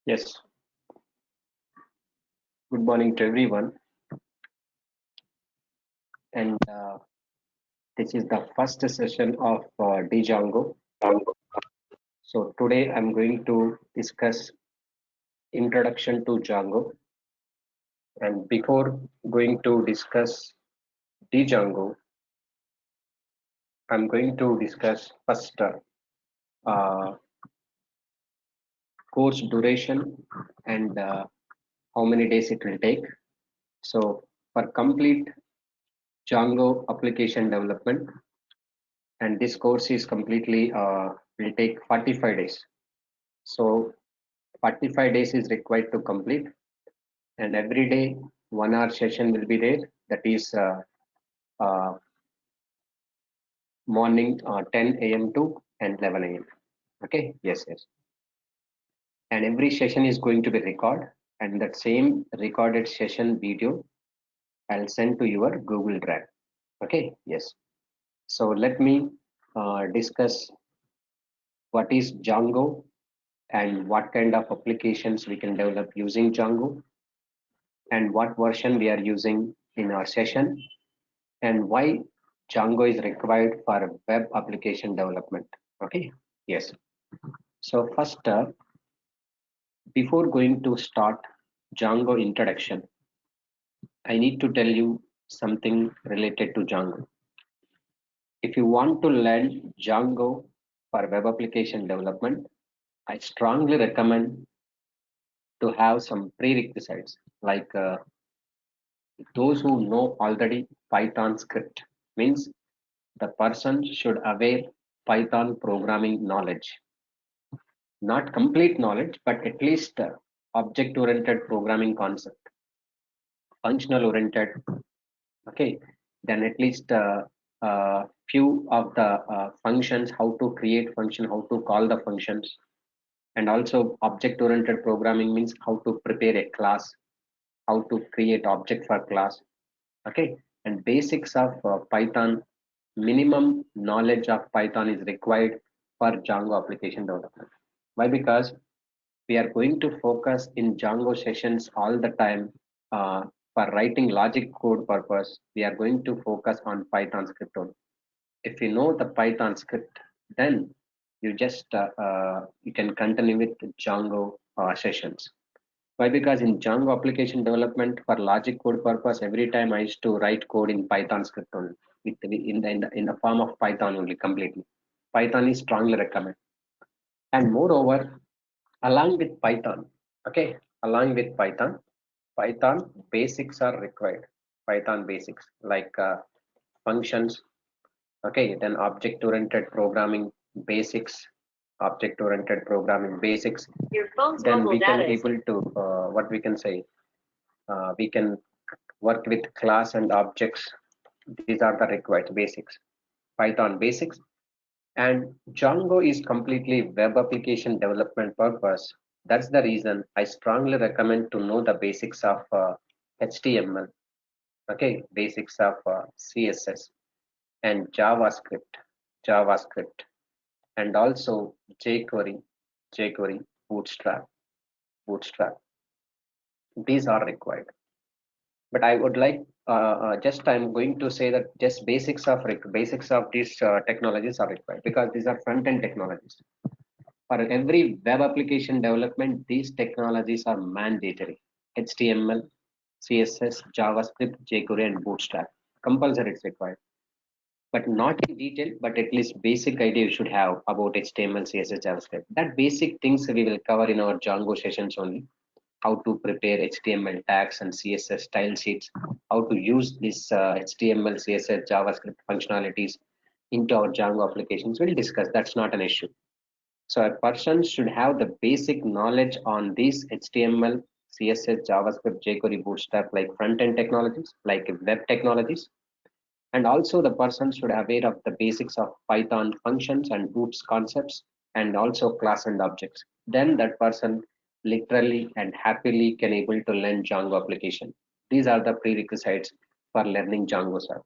Yes, good morning to everyone. And this is the first session of Django. So today I'm going to discuss introduction to Django. And before going to discuss Django, I'm going to discuss first uh, course duration and how many days it will take. So for complete Django application development, and this course is completely will take 45 days. So 45 days is required to complete, and every day 1 hour session will be there. That is uh, morning 10 a.m. to and 11 a.m. Okay, yes, yes. And every session is going to be recorded, and that same recorded session video I'll send to your Google Drive. Okay, yes. So let me discuss what is Django and what kind of applications we can develop using Django and what version we are using in our session and why Django is required for web application development. Okay, yes. So first, before going to start Django introduction, I need to tell you something related to Django. If you want to learn Django for web application development, I strongly recommend to have some prerequisites like those who know already Python script means the person should aware Python programming knowledge, not complete knowledge, but at least object oriented programming concept, functional oriented. Okay, then at least few of the functions, how to create function, how to call the functions, and also object oriented programming means how to prepare a class, how to create object for class. Okay, and basics of Python, minimum knowledge of Python is required for Django application development. Why? Because we are going to focus in Django sessions all the time. For writing logic code purpose, we are going to focus on Python script only. If you know the Python script, then you can continue with Django sessions. Why? Because in Django application development for logic code purpose, every time I used to write code in Python script only, in the form of Python only completely. Python is strongly recommended. And moreover, along with Python, okay, along with Python basics are required. Python basics like functions, okay, then object-oriented programming basics, object-oriented programming basics. Your phone's Then mobile we can data is able to what we can say we can work with class and objects. These are the required basics. Python basics and Django is completely web application development purpose. That's the reason I strongly recommend to know the basics of HTML, okay, basics of CSS and JavaScript, and also jQuery, Bootstrap. These are required. But I would like just I'm going to say that just basics of these technologies are required because these are front end technologies. For every web application development, these technologies are mandatory. HTML, CSS, JavaScript, jQuery, and Bootstrap. Compulsory it's required. But not in detail, but at least basic idea you should have about HTML, CSS, JavaScript. That basic things we will cover in our Django sessions only. How to prepare HTML tags and CSS style sheets, how to use this HTML, CSS, JavaScript functionalities into our Django applications. We'll discuss. That's not an issue. So a person should have the basic knowledge on these HTML, CSS, JavaScript, jQuery, Bootstrap, like front-end technologies, like web technologies. And also the person should aware of the basics of Python functions and OOPS concepts, and also class and objects. Then that person literally and happily can able to learn Django application. These are the prerequisites for learning Django, sir.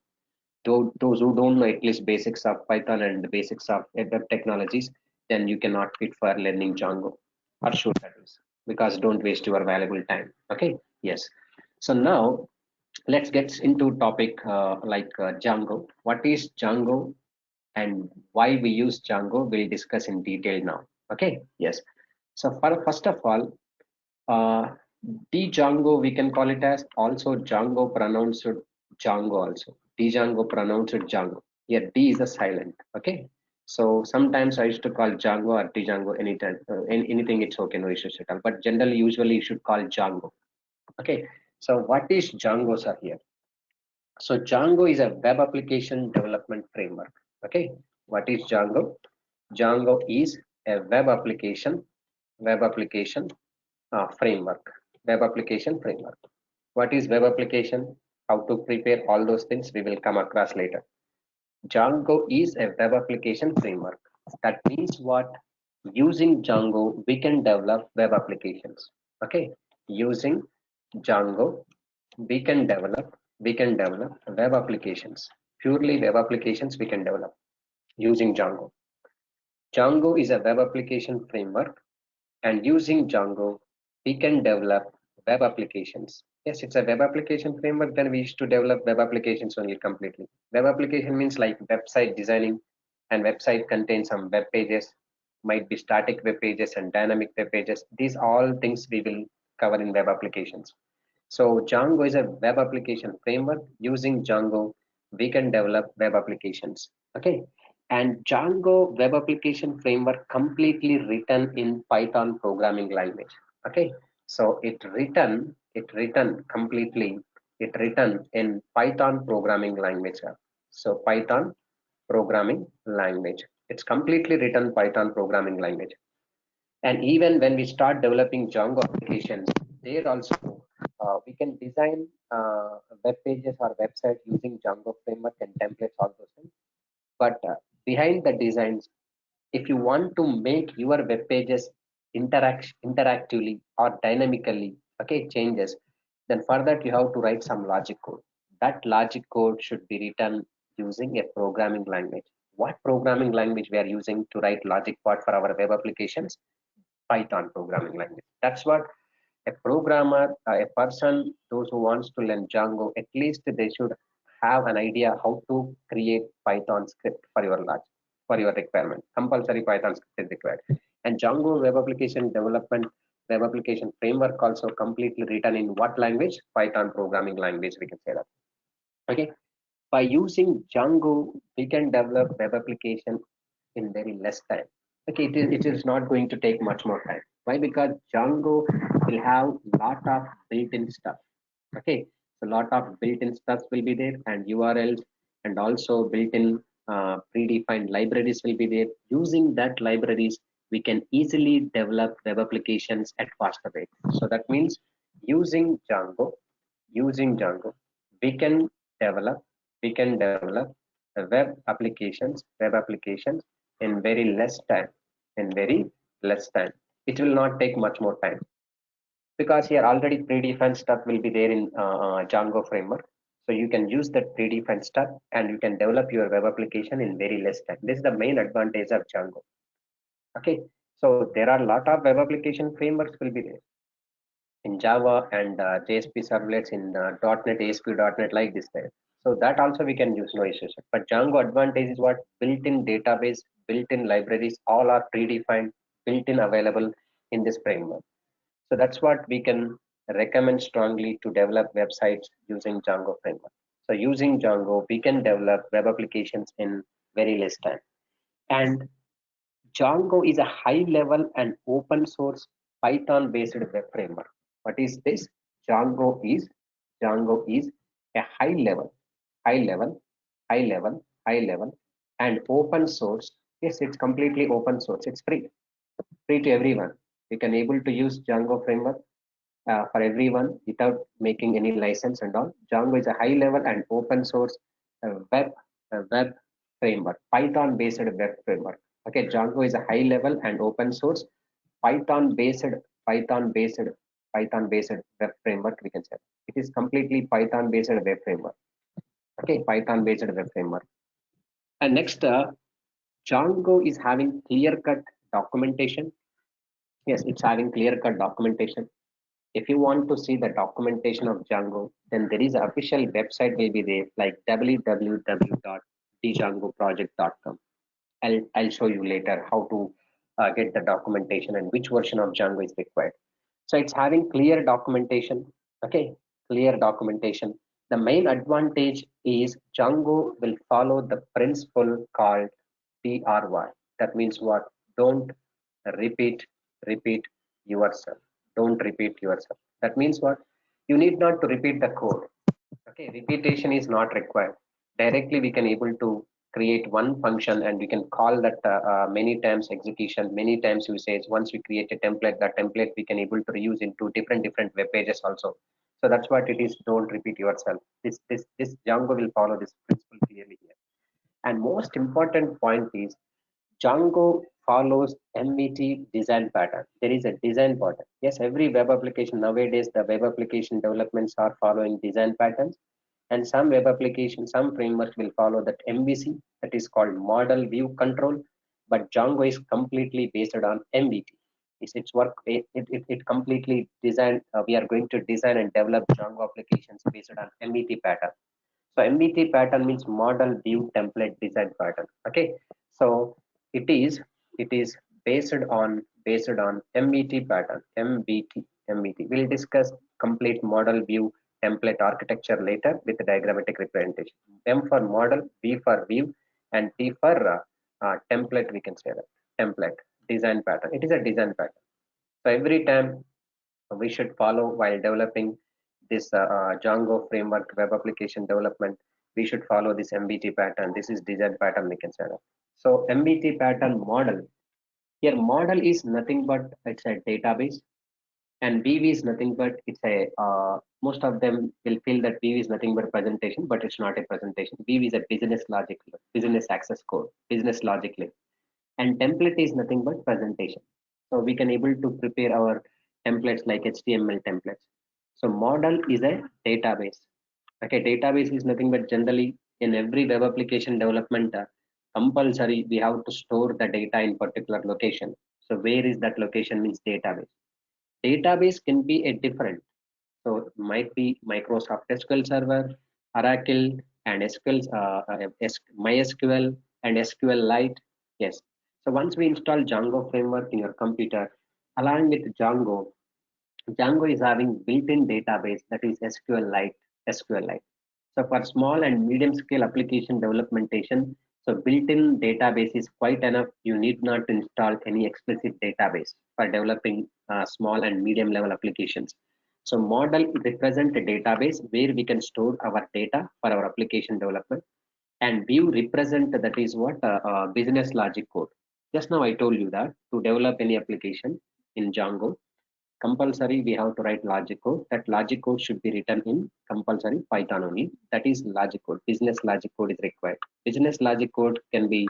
Those who don't know at least basics of Python and the basics of web technologies, then you cannot fit for learning Django. Or should that is. because don't waste your valuable time. Okay, yes. So now let's get into topic Django. What is Django and why we use Django? We'll discuss in detail now. Okay, yes. So first of all, uh, Django we can call it as also Django pronounced Django also. Django pronounced Django. Here D is a silent. Okay. So sometimes I used to call Django or Django anytime. Anything it's okay, no issues at all. But generally, usually you should call Django. Okay. So what is Django, sir, here? So Django is a web application development framework. Okay. What is Django? Django is a web application framework. Web application framework. What is web application? How to prepare all those things we will come across later. Django is a web application framework. That means what? Using Django, we can develop web applications. Okay. Using Django, we can develop web applications. Purely web applications we can develop using Django. Django is a web application framework, and using Django, we can develop web applications. Yes, it's a web application framework, then we used to develop web applications only completely. Web application means like website designing, and website contains some web pages, might be static web pages and dynamic web pages. These all things we will cover in web applications. So Django is a web application framework. Using Django, we can develop web applications. Okay. And Django web application framework completely written in Python programming language. Okay. So it written in Python programming language. So Python programming language. It's completely written Python programming language. And even when we start developing Django applications, there also we can design web pages or website using Django framework and templates, all those things. But behind the designs, if you want to make your web pages interactively or dynamically, okay, changes, then for that you have to write some logic code. That logic code should be written using a programming language. What programming language we are using to write logic part for our web applications? Python programming language. That's what a programmer, a person, those who wants to learn Django, at least they should have an idea how to create Python script for your requirement. Compulsory Python script is required. And Django web application development, web application framework also completely written in what language? Python programming language, we can say that. Okay. By using Django, we can develop web application in very less time. Okay, it is not going to take much more time. Why? Because Django will have lot of built-in stuff. Okay, so lot of built-in stuff will be there, and URLs, and also built-in predefined libraries will be there. Using that libraries, we can easily develop web applications at faster rate. So that means using Django, we can develop web applications in very less time. It will not take much more time, because here already predefined stuff will be there in Django framework. So you can use that predefined stuff and you can develop your web application in very less time. This is the main advantage of Django. Okay, so there are a lot of web application frameworks will be there in Java and JSP servlets in .NET, ASP.NET, like this type. So that also we can use, no issues. But Django advantage is what? Built-in database, built-in libraries, all are predefined, built-in available in this framework. So that's what we can recommend strongly to develop websites using Django framework. So using Django, we can develop web applications in very less time. And Django is a high-level and open-source Python-based web framework. What is this? Django is a high level, and open source. Yes, it's completely open source. It's free to everyone. You can able to use Django framework for everyone without making any license and all. Django is a high-level and open source web framework, Python-based web framework. Okay, Django is a high-level and open source Python-based Python-based Python-based web framework. We can say it is completely Python-based web framework. Okay, Python-based web framework. And next, Django is having clear-cut documentation, Yes, it's having clear-cut documentation. If you want to see the documentation of Django, then there is an official website will be there, like www.djangoproject.com. I'll show you later how to get the documentation and which version of Django is required. So it's having clear documentation. Okay, clear documentation. The main advantage is Django will follow the principle called TRY. That means what? Don't repeat, repeat yourself. Don't repeat yourself. That means what? You need not to repeat the code. Okay, repetition is not required. Directly we can able to create one function and we can call that many times execution, many times usage. Once we create a template, that template we can able to reuse into different web pages also. So that's what it is. Don't repeat yourself. This Django will follow this principle clearly here. And most important point is Django follows MET design pattern. There is a design pattern. Yes, every web application nowadays, the web application developments are following design patterns, and some web applications, some frameworks will follow that MVC, that is called Model View Control. But Django is completely based on MVT. It's work. It completely designed. We are going to design and develop Django applications based on MET pattern. So MVT pattern means model view template design pattern. Okay. So it is it is based on MVT pattern. MVT. We'll discuss complete model view template architecture later with the diagrammatic representation. M for model, V for view, and T for template. We can say that template design pattern. It is a design pattern. So every time we should follow while developing this Django framework web application development. We should follow this MBT pattern. This is design pattern we can say that. So MBT pattern model. Here model is nothing but it's a database, and BV is nothing but it's a most of them will feel that BV is nothing but presentation, but it's not a presentation. BV is a business logic, business access code, business logic link, and template is nothing but presentation. So we can able to prepare our templates like HTML templates. So model is a database. Okay, database is nothing but generally in every web application development compulsory we have to store the data in particular location. So where is that location means database. Database can be a different, so might be Microsoft SQL Server, Oracle, and MySQL and SQLite. Yes. So once we install Django framework in your computer, along with Django, Django is having built-in database that is SQLite. SQLite. So for small and medium scale application developmentation, so built-in database is quite enough. You need not install any explicit database for developing small and medium level applications. So model represent a database where we can store our data for our application development, and view represent that is what business logic code. Just now I told you that to develop any application in Django, compulsory we have to write logic code. That logic code should be written in compulsory Python only. That is logic code. Business logic code is required. Business logic code can be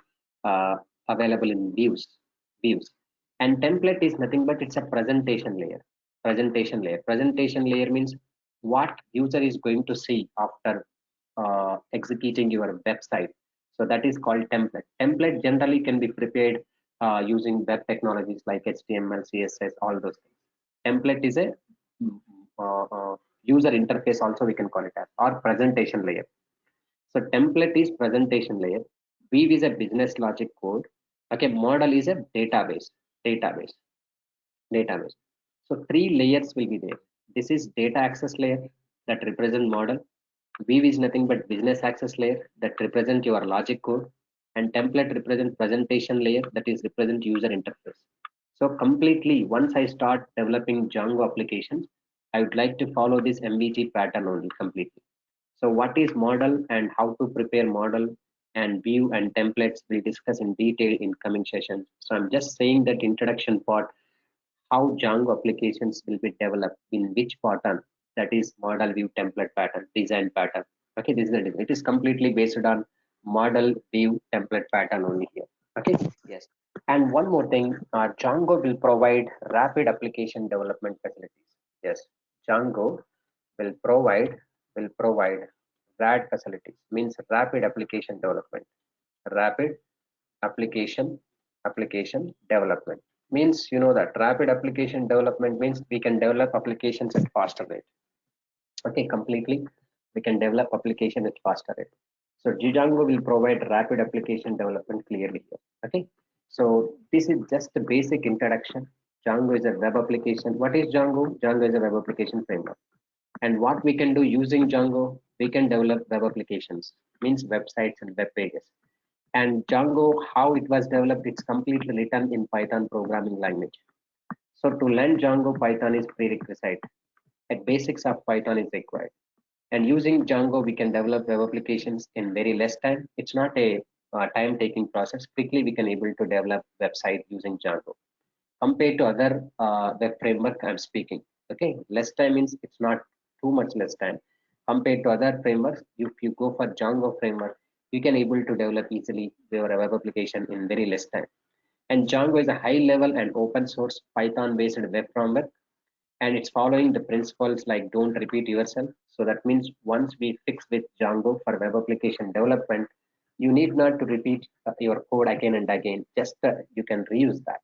available in views. And template is nothing but it's a presentation layer. Presentation layer means what user is going to see after executing your website. So that is called template. Template generally can be prepared using web technologies like HTML, CSS, all those things. Template is a user interface also we can call it as, or presentation layer. So template is presentation layer. Weave is a business logic code. Okay, model is a database. So three layers will be there. This is data access layer that represent model. Weave is nothing but business access layer that represent your logic code, and template represent presentation layer that is represent user interface. So completely, once I start developing Django applications, I would like to follow this MVT pattern only completely. So what is model and how to prepare model and view and templates we'll discuss in detail in coming sessions. So I'm just saying that introduction part, how Django applications will be developed in which pattern, that is model view template pattern, design pattern. Okay, this is the difference. It is completely based on model view template pattern only here. Okay, yes. And one more thing, Django will provide rapid application development facilities. Yes, Django will provide RAD facilities, means rapid application development. Rapid application development means you know that rapid application development means we can develop applications at faster rate. Okay, completely. We can develop application at faster rate. So Django will provide rapid application development clearly here. Okay. So this is just a basic introduction. Django is a web application. What is Django? Django is a web application framework. And what we can do using Django, we can develop web applications, means websites and web pages. And Django, how it was developed, it's completely written in Python programming language. So to learn Django, Python is prerequisite. At basics of Python is required. And using Django, we can develop web applications in very less time. It's not a time-taking process. Quickly, we can able to develop website using Django. Compared to other web framework, I'm speaking. Okay, less time means it's not too much less time. Compared to other frameworks, if you go for Django framework, you can able to develop easily your web application in very less time. And Django is a high-level and open-source Python-based web framework, and it's following the principles like don't repeat yourself. So that means once we fix with Django for web application development, you need not to repeat your code again and again. Just you can reuse that.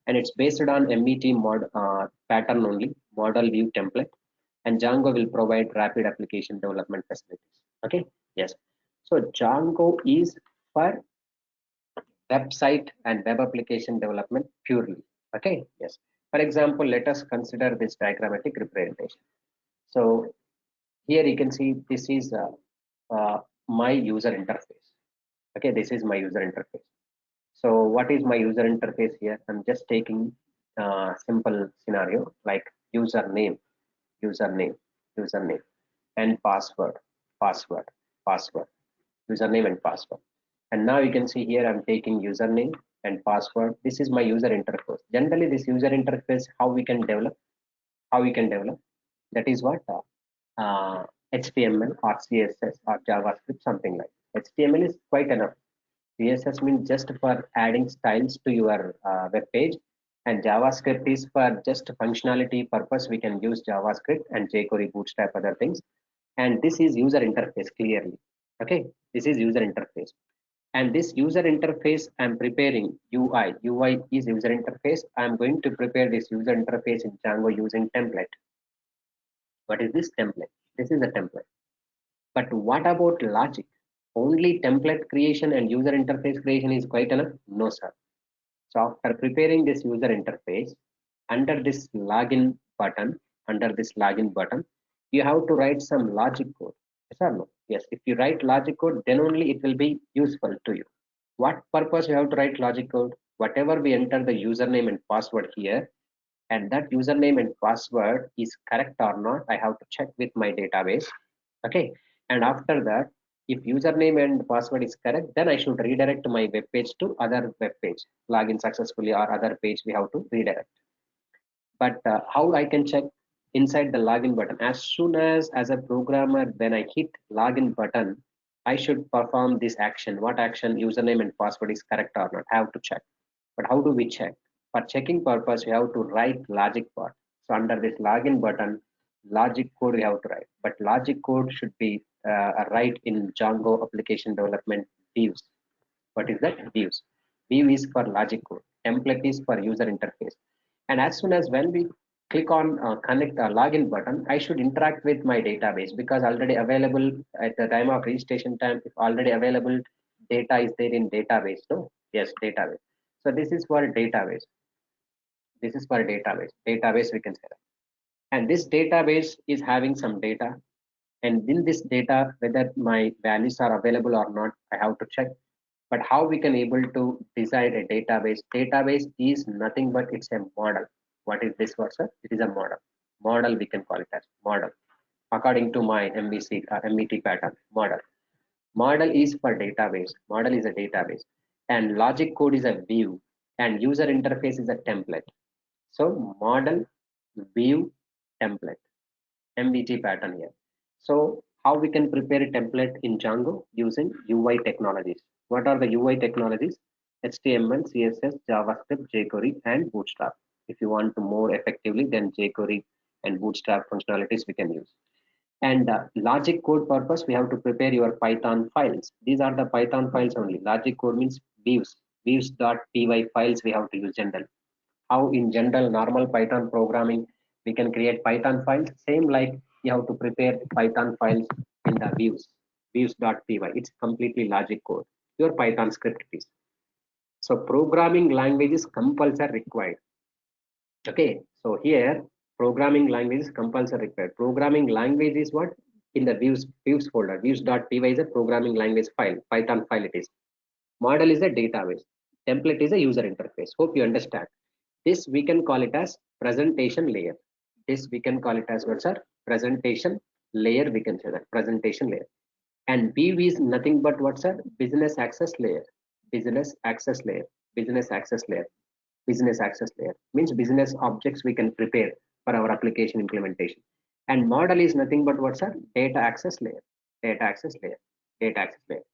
And it's based on MET pattern only, model view template. And Django will provide rapid application development facilities. Okay, yes. So Django is for website and web application development purely. Okay, yes. For example, let us consider this diagrammatic representation. So here you can see this is my user interface. Okay, this is my user interface. So what is my user interface here? I'm just taking simple scenario like username, username, username, and password, password, password, username and password. And now you can see here I'm taking username and password. This is my user interface. Generally, this user interface, how we can develop, that is what HTML or CSS or JavaScript, something like HTML is quite enough. CSS means just for adding styles to your web page, and JavaScript is for just functionality purpose. We can use JavaScript and jQuery, Bootstrap, other things. And this is user interface clearly. Okay, this is user interface. And this user interface, I'm preparing UI. UI is user interface. I'm going to prepare this user interface in Django using template. What is this template? This is a template. But what about logic? Only template creation and user interface creation is quite enough? No, sir. So after preparing this user interface, under this login button, you have to write some logic code. Yes or no? Yes. If you write logic code, then only it will be useful to you. What purpose you have to write logic code? Whatever we enter the username and password here, and that username and password is correct or not, I have to check with my database. Okay. And after that, if username and password is correct, then I should redirect my web page to other web page, login successfully or other page we have to redirect. But how I can check inside the login button? As soon as a programmer, when I hit login button, I should perform this action. What action? Username and password is correct or not? I have to check. But how do we check? For checking purpose, we have to write logic part. So under this login button, logic code we have to write. But logic code should be write in Django application development views. What is that? Views. View is for logic code. Template is for user interface. And as soon as when we click on connect login button, I should interact with my database because already available at the time of registration time, if already available data is there in database. No? Yes, database. So this is for database. This is for database. Database we can say that. And this database is having some data. And in this data, whether my values are available or not, I have to check. But how we can able to design a database? Database is nothing but it's a model. What is this word, sir? It is a model. Model we can call it as model. According to my MVC MET pattern, model. Model is for database. Model is a database. And logic code is a view. And user interface is a template. So model, view, template. MVT pattern here. So how we can prepare a template in Django using UI technologies. What are the UI technologies? HTML, CSS, JavaScript, jQuery, and Bootstrap. If you want to more effectively, then jQuery and Bootstrap functionalities we can use. And logic code purpose, we have to prepare your Python files. These are the Python files only. Logic code means views, views.py files we have to use generally. how in general normal Python programming we can create Python files. Same like you have to prepare Python files in the views.py. It's completely logic code. Your Python script is. So programming language is compulsory required. Okay, so here programming language is compulsory required. Programming language is what? In the views folder. Views.py is a programming language file, Python file it is. Model is a database. Template is a user interface. Hope you understand. This we can call it as presentation layer. This we can call it as what, sir? Presentation layer. We can say that presentation layer. And BV is nothing but what, sir? Business access layer. Business access layer. Business access layer. Business access layer means business objects we can prepare for our application implementation. And model is nothing but what's our data access layer. Data access layer. Data access layer.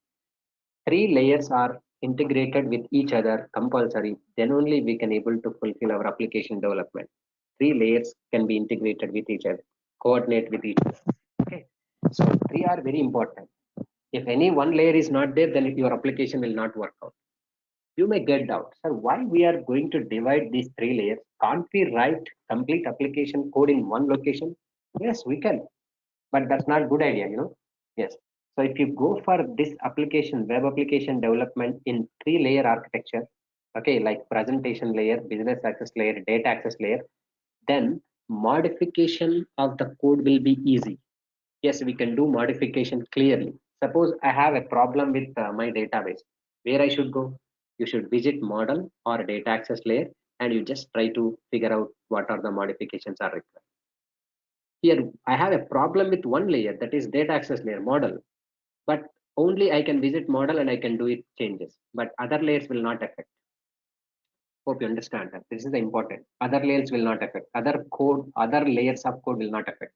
Three layers are integrated with each other compulsory. Then only we can able to fulfill our application development. Three layers can be integrated with each other, coordinate with each other. Okay. So three are very important. If any one layer is not there, then your application will not work out. You may get doubt, sir, why we are going to divide these three layers? Can't we write complete application code in one location? Yes, we can, but that's not a good idea, Yes. So if you go for this application, web application development in three-layer architecture, okay, like presentation layer, business access layer, data access layer, then modification of the code will be easy. Yes, we can do modification clearly. Suppose I have a problem with my database. Where I should go? You should visit model or data access layer and you just try to figure out what are the modifications are required. Here I have a problem with one layer, that is data access layer model, but only I can visit model and I can do it changes, but other layers will not affect. Hope you understand that. This is the important. Other layers will not affect. Other layers of code will not affect.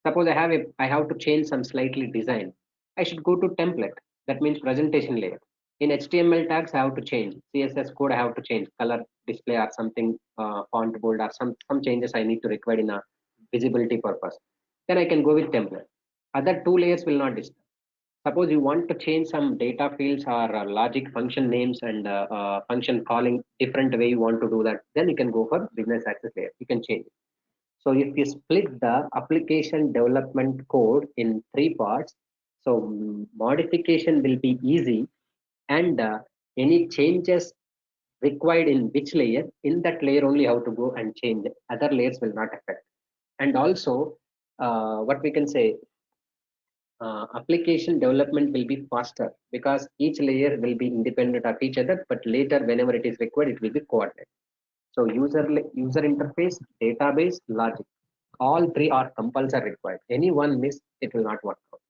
Suppose I have to change some slightly design. I should go to template. That means presentation layer. In HTML tags, I have to change. CSS code, I have to change color display or something, font bold or some changes I need to require in a visibility purpose. Then I can go with template. Other two layers will not disturb. Suppose you want to change some data fields or logic function names and function calling different way you want to do that. Then you can go for business access layer. You can change it. So if you split the application development code in three parts, so modification will be easy and any changes required in which layer, in that layer only how to go and change it. Other layers will not affect. And also what we can say, application development will be faster because each layer will be independent of each other, but later whenever it is required, it will be coordinated. So user interface, database, logic, all three are compulsory required. Any one miss, it will not work out.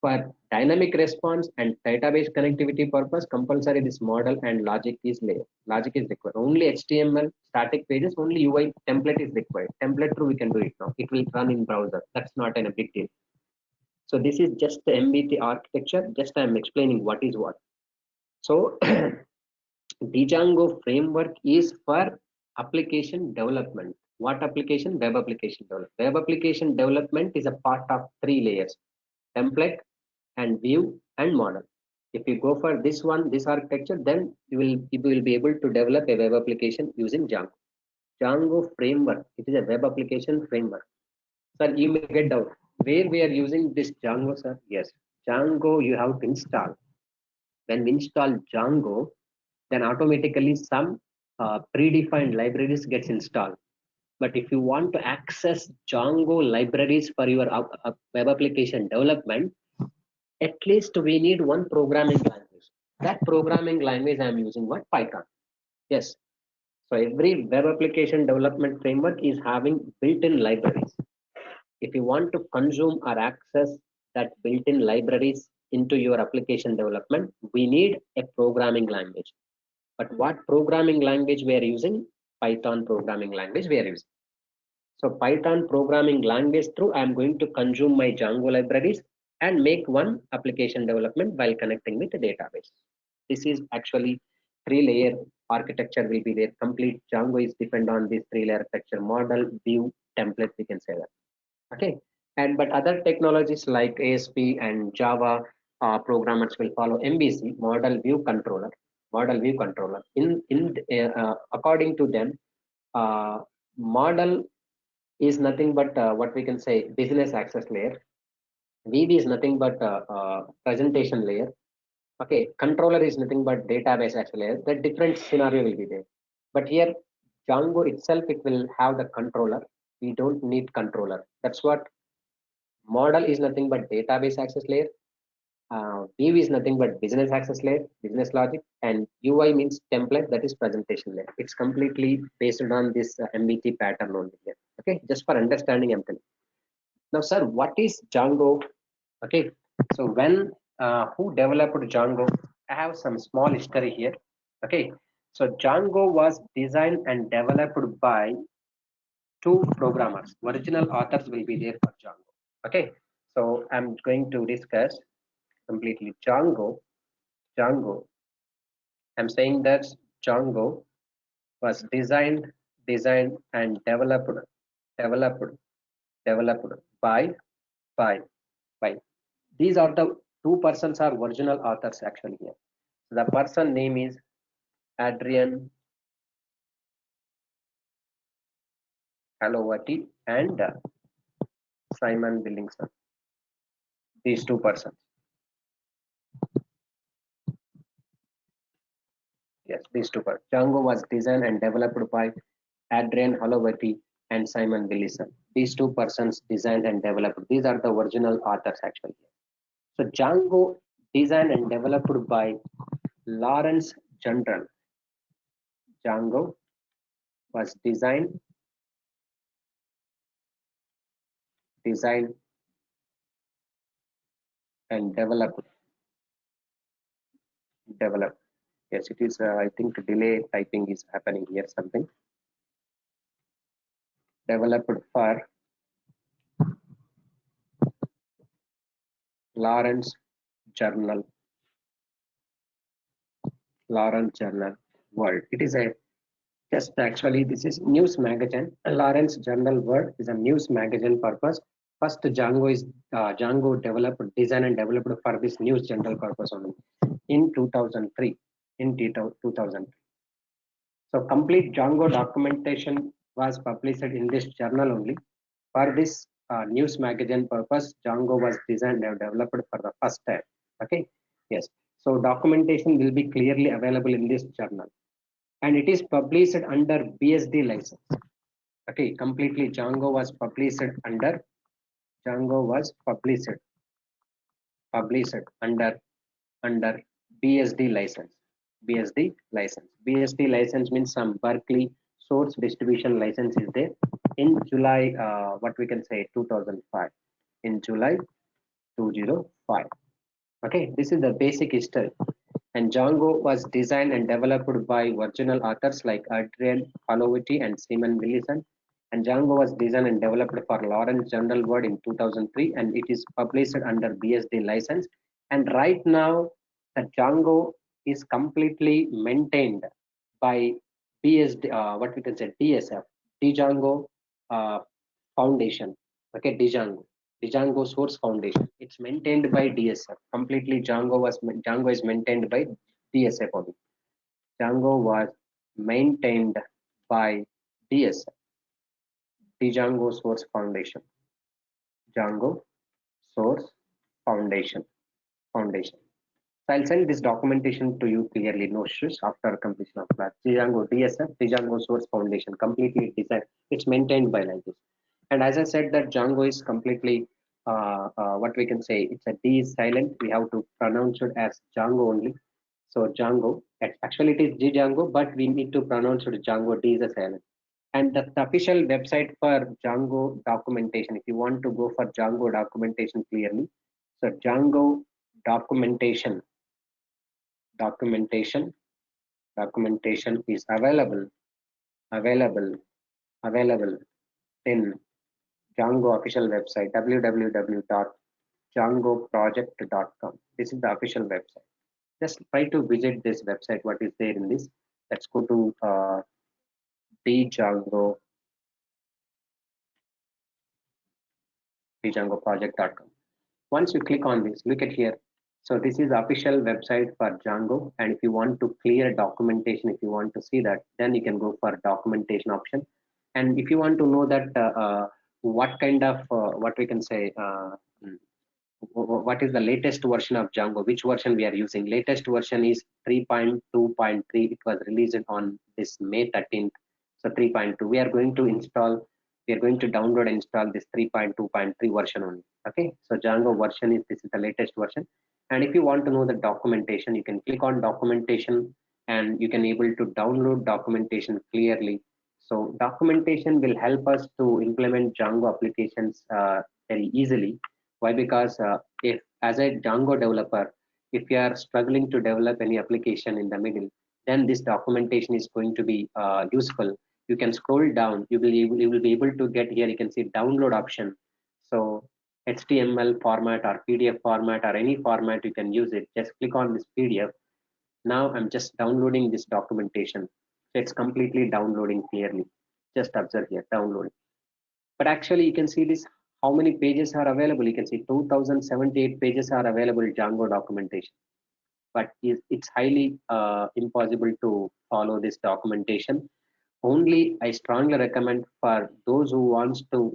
For dynamic response and database connectivity purpose, compulsory this model and logic is layer. Logic is required. Only HTML static pages, only UI template is required. Template through we can do it now. It will run in browser. That's not a big deal. So this is just the MVT architecture. Just I am explaining what is what. So Django framework is for application development. What application? Web application development. Web application development is a part of three layers: template and view and model. If you go for this architecture, then you will be able to develop a web application using Django. Django framework. It is a web application framework. Sir, you may get doubt. Where we are using this Django, sir? Yes, Django you have to install. When we install Django, then automatically some predefined libraries gets installed. But if you want to access Django libraries for your web application development, at least we need one programming language. That programming language I am using what? Python. Yes. So every web application development framework is having built-in libraries. If you want to consume or access that built-in libraries into your application development, we need a programming language. But what programming language we are using? Python programming language we are using. So Python programming language through I am going to consume my Django libraries and make one application development while connecting with the database. This is actually three-layer architecture will be there. Complete Django is depend on this three-layer architecture: model, view, template. We can say that. Okay. And but other technologies like ASP and Java programmers will follow MVC, model view controller. model view controller. According to them, model is nothing but what we can say business access layer. VB is nothing but presentation layer. Okay, controller is nothing but database access layer. That different scenario will be there. But here, Django itself, it will have the controller. We don't need controller. That's what model is nothing but database access layer. View is nothing but business access layer, business logic, and UI means template, that is presentation layer. It's completely based on this MBT pattern only here. Okay, just for understanding, I'm telling. Now, sir, what is Django? Okay, so when who developed Django? I have some small history here. Okay, so Django was designed and developed by two programmers. Original authors will be there for Django. Okay, so I'm going to discuss completely Django. I'm saying that Django was designed and developed by by by. These are the two persons are original authors actually here. The person name is Adrian Halovati and Simon Billingson. These two persons. Yes, these two persons. Django was designed and developed by Adrian Halovati and Simon Billingson. These two persons designed and developed. These are the original authors actually. So Django designed and developed by Lawrence General. Django was designed and developed. Yes, it is. I think delay typing is happening here. Something developed for Lawrence Journal. Lawrence Journal World. It is a just actually this is news magazine. Lawrence Journal World is a news magazine purpose. First Django developed, designed and developed for this news general purpose only in 2003. In 2003. So complete Django documentation was published in this journal only. For this news magazine purpose, Django was designed and developed for the first time. Okay, yes. So documentation will be clearly available in this journal, and it is published under BSD license. Okay, completely Django was published under under BSD license. BSD license means some Berkeley source distribution license is there in July, what we can say 2005, in July 2005. Okay, this is the basic history. And Django was designed and developed by original authors like Adrian Halovati and Simon Billingson. And Django was designed and developed for Lawrence General Word in 2003, and it is published under BSD license. And right now, the Django is completely maintained by BSD, what we can say DSF, Django Foundation. Okay, Django Source Foundation. It's maintained by DSF. Completely Django is maintained by DSF only. Django was maintained by DSF. Django Source Foundation. Django Source Foundation. So I'll send this documentation to you clearly, no issues after completion of class. Django DSF, Django Source Foundation, completely designed. It's maintained by like this. And as I said that Django is completely, what we can say, it's a D is silent. We have to pronounce it as Django only. So Django, actually it is Django, but we need to pronounce it Django, D is a silent. And the official website for Django documentation, if you want to go for Django documentation clearly, so Django documentation is available in Django official website, www.djangoproject.com. This is the official website. Just try to visit this website, what is there in this. Let's go to djangoproject.com. Once you click on this, look at here, So this is official website for Django, and if you want to clear documentation, if you want to see that, then you can go for documentation option. And if you want to know that what kind of what we can say mm, what is the latest version of Django, which version we are using. Latest version is 3.2.3. It was released on this May 13th. So 3.2. We are going to install, we are going to download and install this 3.2.3 version only. Okay. So Django version is, this is the latest version. And if you want to know the documentation, you can click on documentation and you can able to download documentation clearly. So documentation will help us to implement Django applications very easily. Why? Because if as a Django developer, if you are struggling to develop any application in the middle, then this documentation is going to be useful. You can scroll down. You will be able to get here. You can see download option. So HTML format or PDF format or any format you can use it. Just click on this PDF. Now I'm just downloading this documentation. So it's completely downloading clearly. Just observe here, downloading. But actually you can see this, how many pages are available. You can see 2078 pages are available Django documentation, but it's highly impossible to follow this documentation. Only I strongly recommend for those who wants to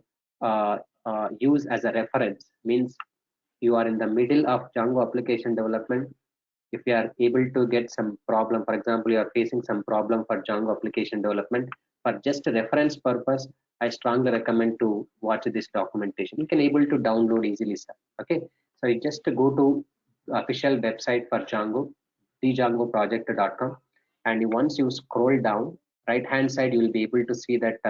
use as a reference, means you are in the middle of Django application development. If you are able to get some problem, for example, you are facing some problem for Django application development, for just a reference purpose, I strongly recommend to watch this documentation. You can able to download easily, sir. Okay, so you just go to official website for Django, thedjangoproject.com, and once you scroll down right hand side, you will be able to see that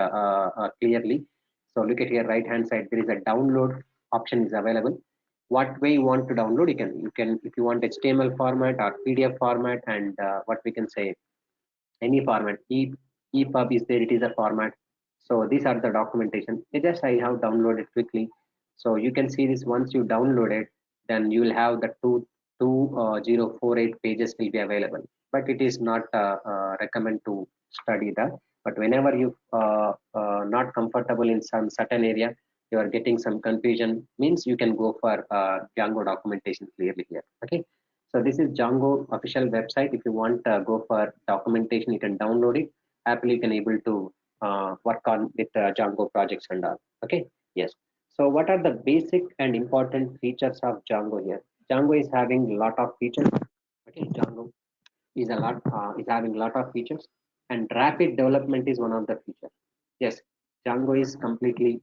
clearly. So look at here, right hand side, there is a download option is available. What way you want to download, you can if you want HTML format or PDF format, and what we can say, any format. EPUB is there, it is a format. So these are the documentation. Just I have downloaded quickly. So you can see this, once you download it, then you will have the 2048 pages will be available. But it is not recommend to study that. But whenever you not comfortable in some certain area, you are getting some confusion, means you can go for Django documentation clearly here. Okay. So this is Django official website. If you want go for documentation, you can download it. Happily, you can able to work on with Django projects and all. Okay. Yes. So what are the basic and important features of Django here? Django is having a lot of features. Okay. Django is having a lot of features, and rapid development is one of the features. Yes. Django is completely.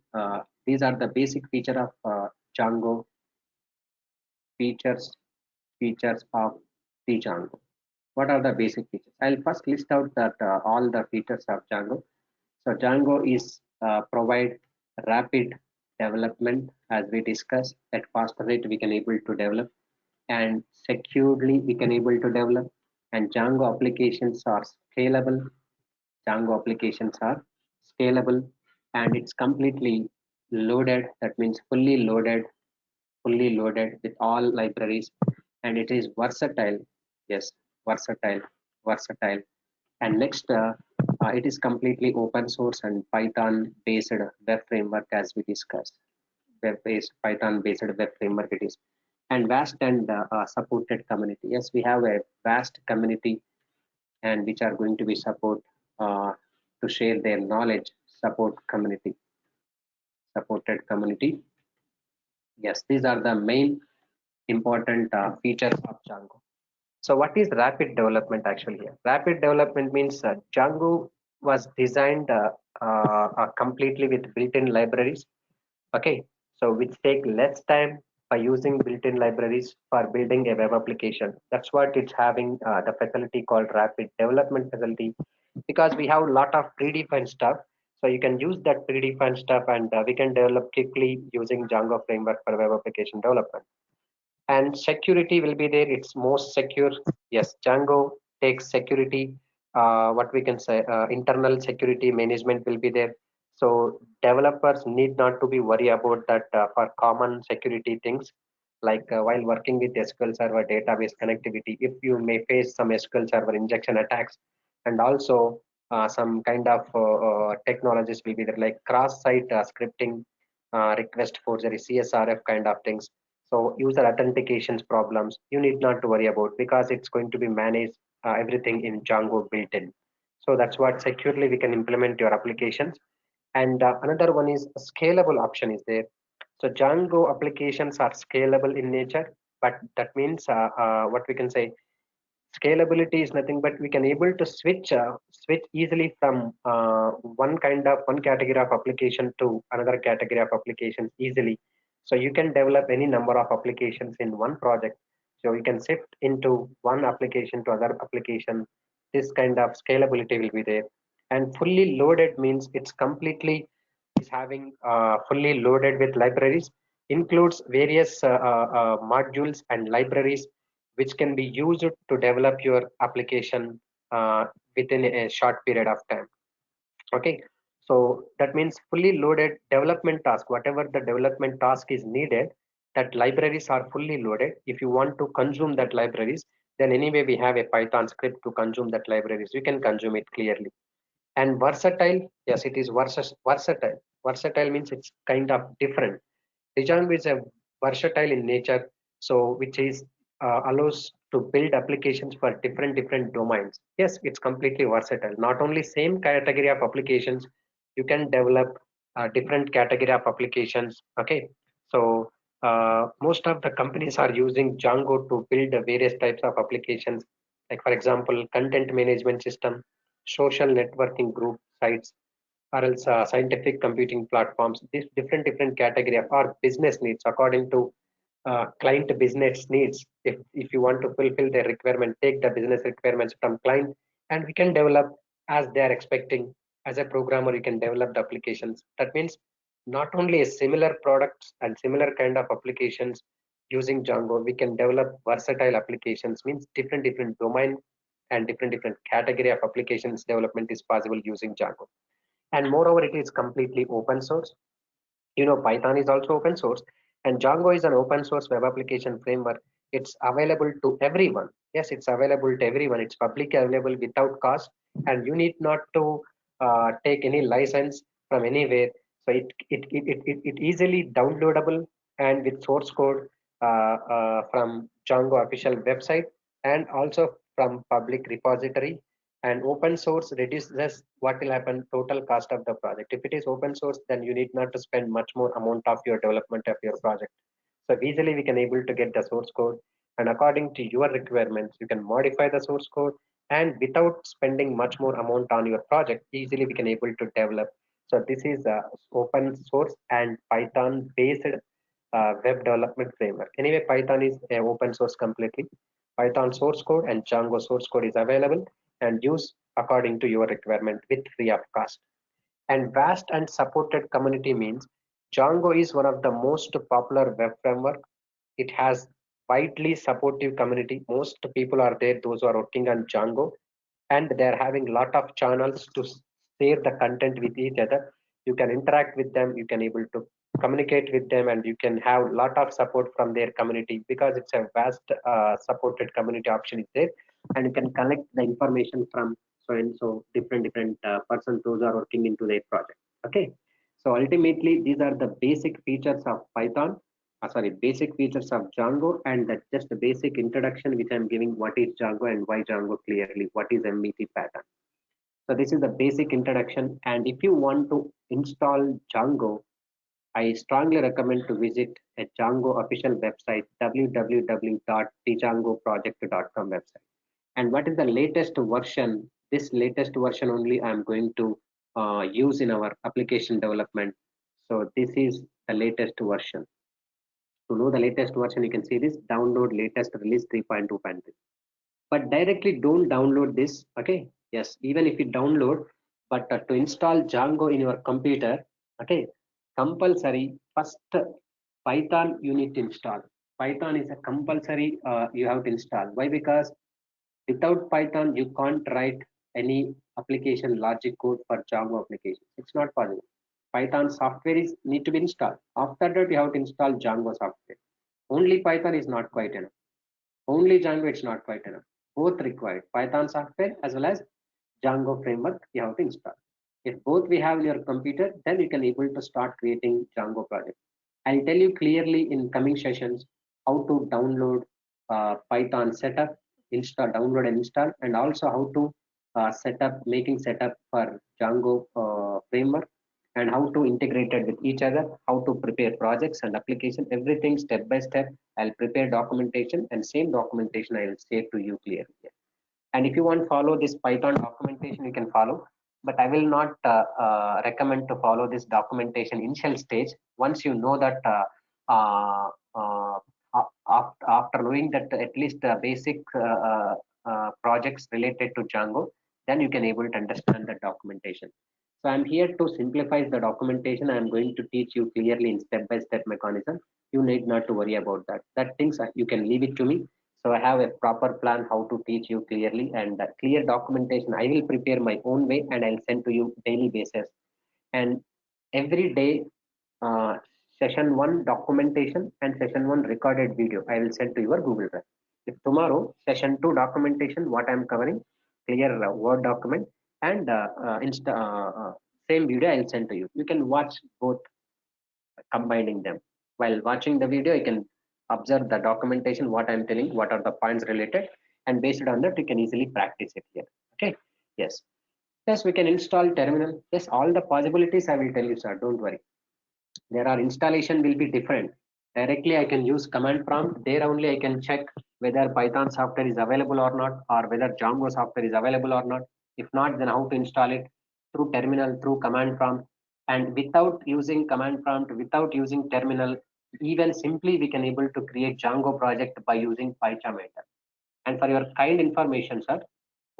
These are the basic feature of Django features of the Django. What are the basic features? I'll first list out that all the features of Django. So Django is provide rapid development, as we discussed. At faster rate we can able to develop, and securely we can able to develop. And Django applications are scalable. Django applications are scalable, and it's completely loaded. That means fully loaded with all libraries, and it is versatile. Yes, versatile, versatile. And next, it is completely open source and Python based web framework, as we discussed. Web based Python based web framework it is. And vast and supported community. Yes, we have a vast community, and which are going to be support to share their knowledge. Supported community. Yes, these are the main important features of Django. So what is rapid development actually here? Rapid development means Django was designed completely with built-in libraries. Okay, so which take less time by using built-in libraries for building a web application. That's what it's having the facility called rapid development facility, because we have a lot of predefined stuff. So you can use that predefined stuff, and we can develop quickly using Django framework for web application development. And security will be there, it's most secure. Yes, Django takes security, what we can say, internal security management will be there. So developers need not to be worried about that for common security things, like while working with SQL Server database connectivity, if you may face some SQL Server injection attacks, and also some kind of technologies will be there, like cross-site scripting, request forgery, CSRF kind of things. So user authentications problems, you need not to worry about because it's going to be managed everything in Django built in. So that's what securely we can implement your applications. And another one is a scalable option is there. So Django applications are scalable in nature, but that means what we can say scalability is nothing but we can able to switch easily from one category of application to another category of applications easily. So you can develop any number of applications in one project, so you can shift into one application to other application. This kind of scalability will be there. And fully loaded means it's completely is having fully loaded with libraries, includes various modules and libraries which can be used to develop your application within a short period of time. Okay, so that means fully loaded development task, whatever the development task is needed, that libraries are fully loaded. If you want to consume that libraries, then anyway we have a Python script to consume that libraries, you can consume it clearly. And versatile, yes, it is versatile. Versatile means it's kind of different. Django is a versatile in nature, so which is allows to build applications for different domains. Yes, it's completely versatile. Not only same category of applications, you can develop different category of applications. Okay, so most of the companies are using Django to build various types of applications, like for example, content management system, social networking group sites, or else scientific computing platforms. These different category of or business needs according to client business needs. If you want to fulfill their requirement, take the business requirements from client, and we can develop as they are expecting. As a programmer, you can develop the applications. That means not only a similar products and similar kind of applications using Django, we can develop versatile applications. Means different domain and different category of applications development is possible using Django. And moreover, it is completely open source. Python is also open source, and Django is an open source web application framework. It's available to everyone. Yes, it's available to everyone. It's publicly available without cost, and you need not to take any license from anywhere. So it easily downloadable and with source code from Django official website, and also from public repository. And open source reduces what will happen total cost of the project. If it is open source, then you need not to spend much more amount of your development of your project. So easily we can able to get the source code, and according to your requirements you can modify the source code, and without spending much more amount on your project, easily we can able to develop. So this is open source and Python based web development framework. Anyway, Python is open source completely. Python source code and Django source code is available and use according to your requirement with free of cost. And vast and supported community means Django is one of the most popular web framework. It has widely supportive community. Most people are there, those who are working on Django, and they are having lot of channels to share the content with each other. You can interact with them, you can able to communicate with them, and you can have lot of support from their community because it's a vast supported community option is there, and you can collect the information from so and so different persons those are working into their project. Okay, so ultimately these are the basic features of Python, basic features of Django, and that's just a basic introduction which I'm giving. What is Django and why Django clearly? What is MVC pattern? So this is the basic introduction. And if you want to install Django, I strongly recommend to visit a Django official website, www.djangoproject.com website. And what is the latest version? This latest version only I'm going to use in our application development. So this is the latest version. To know the latest version, you can see this download latest release 3.2.3. But directly don't download this. Okay. Yes, even if you download, but to install Django in your computer, okay, compulsory first Python you need to install. Python is a compulsory you have to install. Why? Because without Python you can't write any application logic code for Django application. It's not possible. Python software is need to be installed. After that you have to install Django software. Only Python is not quite enough. Only Django it's not quite enough. Both required. Python software as well as Django framework you have to install. If both we have in your computer, then you can able to start creating Django project. I'll tell you clearly in coming sessions how to download Python setup, install, download and install, and also how to making setup for Django framework, and how to integrate it with each other, how to prepare projects and application, everything step by step. I'll prepare documentation, and same documentation I will say to you clearly. And if you want to follow this Python documentation, you can follow, but I will not recommend to follow this documentation initial stage. Once you know that uh, uh, after knowing that at least basic projects related to Django, then you can able to understand the documentation. So I'm here to simplify the documentation. I'm going to teach you clearly in step-by-step mechanism. You need not to worry about that. That things you can leave it to me. So I have a proper plan how to teach you clearly, and clear documentation. I will prepare my own way and I'll send to you daily basis. And every day, session one documentation and session one recorded video I will send to your Google Drive. If tomorrow session two documentation, what I'm covering, clear Word document, and same video I'll send to you. You can watch both, combining them. While watching the video, you can observe the documentation, what I'm telling, what are the points related, and based on that, you can easily practice it here. Okay. Yes. Yes, we can install terminal. Yes, all the possibilities I will tell you, sir. Don't worry. There are installation will be different. Directly, I can use command prompt. There only I can check whether Python software is available or not, or whether Django software is available or not. If not, then how to install it through terminal, through command prompt. And without using command prompt, without using terminal, even simply we can able to create Django project by using PyCharmator. And for your kind information, sir,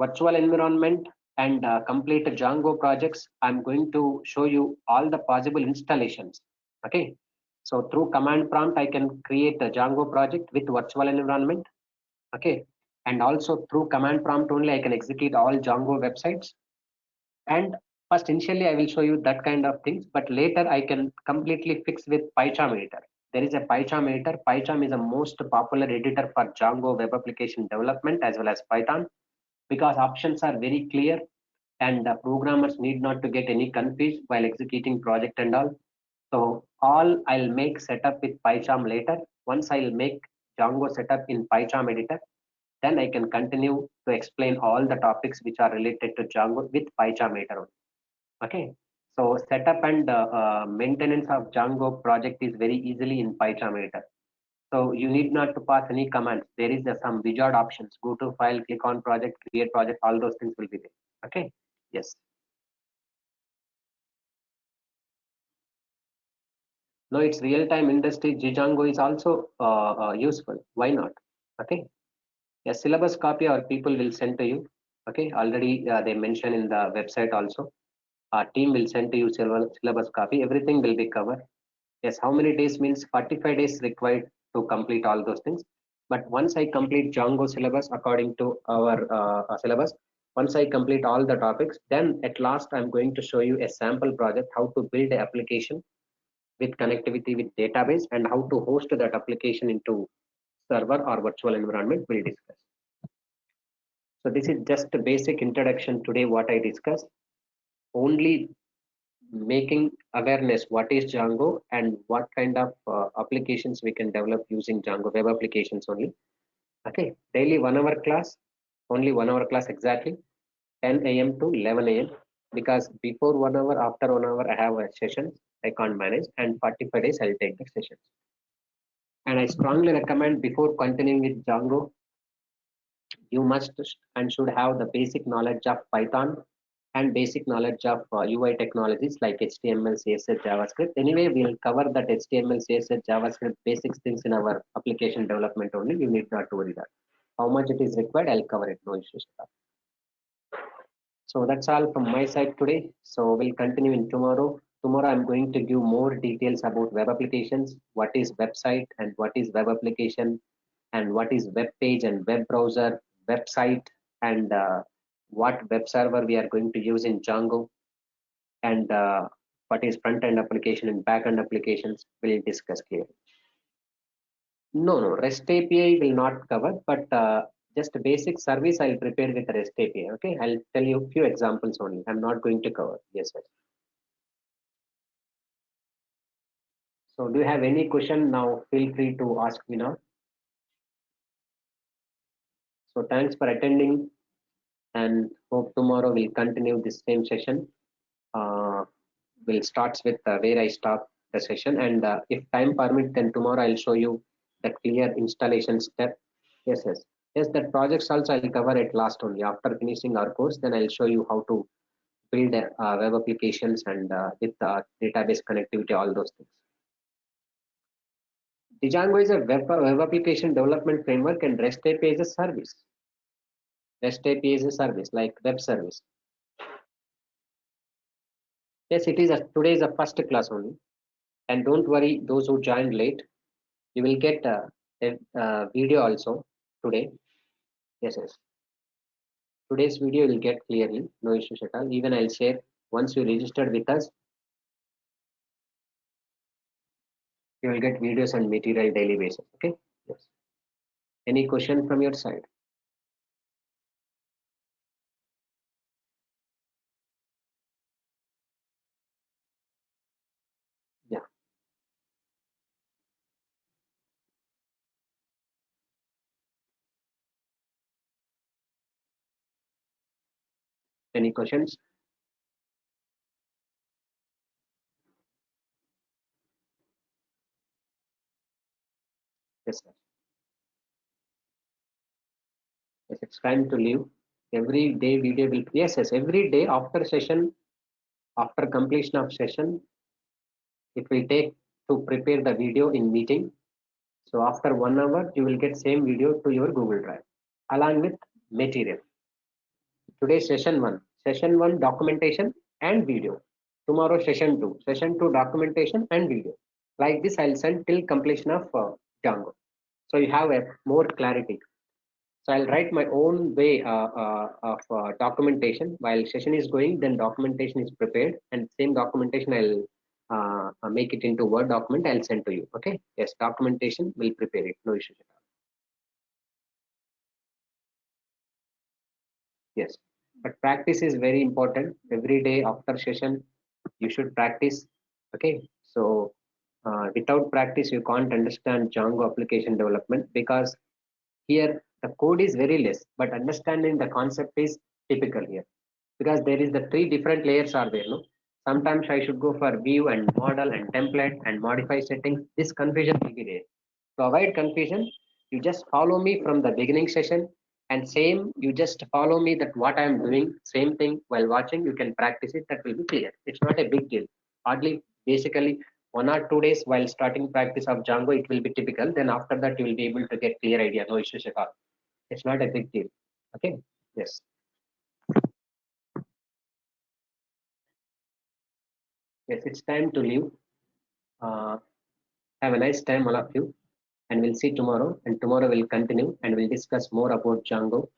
virtual environment and complete Django projects, I'm going to show you all the possible installations. Okay. So through command prompt, I can create a Django project with virtual environment. Okay. And also through command prompt only, I can execute all Django websites. And first, initially, I will show you that kind of things, but later I can completely fix with PyCharmator. There is a PyCharmator. PyCharm is the most popular editor for Django web application development as well as Python, because options are very clear, and programmers need not to get any confused while executing project and all. So all I'll make setup with PyCharm later. Once I'll make Django setup in PyCharm editor, then I can continue to explain all the topics which are related to Django with PyCharm later on. Okay. So setup and maintenance of Django project is very easily in PyCharm editor. So you need not to pass any commands. There is some wizard options. Go to file, click on project, create project, all those things will be there. Okay. Yes. No, it's real-time industry. Django is also useful. Why not? Okay. A syllabus copy our people will send to you. Okay. Already they mention in the website also. Our team will send to you syllabus copy. Everything will be covered. Yes. How many days means 45 days required to complete all those things. But once I complete Django syllabus according to our syllabus, once I complete all the topics, then at last I'm going to show you a sample project, how to build an application with connectivity with database, and how to host that application into server or virtual environment we'll discuss. So this is just a basic introduction today what I discussed. Only making awareness what is Django and what kind of applications we can develop using Django web applications only. Okay, daily 1 hour class, only 1 hour class exactly, 10 a.m. to 11 a.m. Because before 1 hour, after 1 hour, I have a session I can't manage, and 45 days I'll take the sessions. And I strongly recommend before continuing with Django, you must and should have the basic knowledge of Python and basic knowledge of UI technologies like HTML, CSS, JavaScript. Anyway, we'll cover that HTML, CSS, JavaScript basic things in our application development only. You need not to worry that. How much it is required, I'll cover it. No issues. So that's all from my side today. So we'll continue in tomorrow. Tomorrow I'm going to give more details about web applications, what is website and what is web application, and what is web page and web browser, website, and what web server we are going to use in Django, and what is front-end application and back-end applications we'll discuss clearly. No, REST API will not cover, but just a basic service I'll prepare with REST API. Okay, I'll tell you a few examples only. I'm not going to cover. Yes, sir. So do you have any question now? Feel free to ask me now. So thanks for attending, and hope tomorrow we'll continue this same session. We'll start with where I stop the session, and if time permit, then tomorrow I'll show you the clear installation step. Yes, that projects also I'll cover it last only after finishing our course. Then I'll show you how to build web applications and with database connectivity, all those things. Django is a web application development framework, and REST API is a service. REST API is a service like web service. Yes, it is. Today is a first class only, and don't worry, those who joined late, you will get a video also today. Yes. Today's video you will get clearly, no issues at all. Even I'll share once you registered with us, you will get videos and material daily basis. Okay. Yes. Any question from your side? Yeah. Any questions? Yes, sir. Yes, it's time to leave. Every day video will. Yes. Every day after session, after completion of session, it will take to prepare the video in meeting. So after 1 hour, you will get same video to your Google Drive along with material. Today session one documentation and video. Tomorrow session two documentation and video. Like this, I'll send till completion of Django. So you have a more clarity. So I'll write my own way of documentation while session is going. Then documentation is prepared, and same documentation I'll make it into Word document. I'll send to you. Okay. Yes, documentation will prepare it. No issues at all. Yes, but practice is very important. Every day after session, you should practice. Okay. So without practice, you can't understand Django application development, because here the code is very less, but understanding the concept is typical here, because there is the three different layers are there. No, sometimes I should go for view and model and template and modify settings. This confusion will be there. To avoid confusion, you just follow me from the beginning session, and same you just follow me that what I am doing, same thing while watching, you can practice it. That will be clear. It's not a big deal. Hardly, basically 1 or 2 days while starting practice of Django, it will be typical. Then after that, you will be able to get clear idea. No issues at all. It's not a big deal. Okay. Yes. Yes, it's time to leave. Uh, have a nice time, all of you, and we'll see tomorrow. And tomorrow we'll continue and we'll discuss more about Django,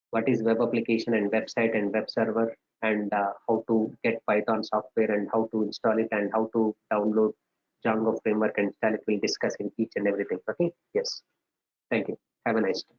what is web application and website and web server, and how to get Python software and how to install it and how to download Django framework and install it. We'll discuss in each and everything. Okay. Yes. Thank you. Have a nice day.